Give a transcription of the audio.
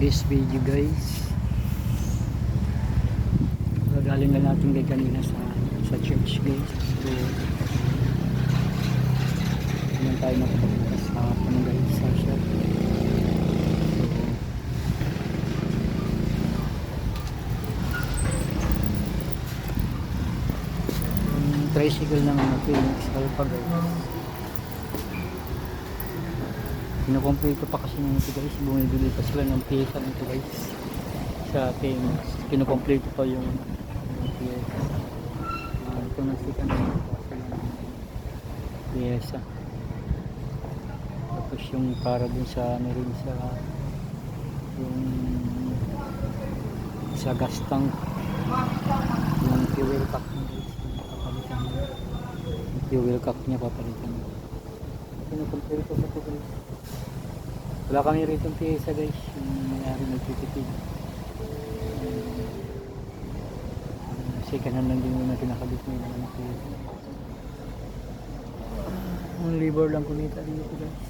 today's video guys, galing na natin guys kanina sa church guys. So naman tayo makapunta sa guys sa shop. So tricycle naman na Phoenix Alpha guys, kinukomplete pa kasi nito guys, bumibili pa sila ng piyesa nito guys sa Phoenix, kinukomplete pa yung piyesa. Ito na sika na piyesa, tapos yung para dun sa ano rin sa yung sa gas tank, yung fuel pack niya guys, papalitan niya yung fuel pack niya, papalitan niya. Kinukomplete pa ito guys. Wala kami rito ng piyesa guys, yung mayari nagtitipid. Second hand lang din muna kinakabit nila ng piyesa. Ang labor lang kumita dito guys.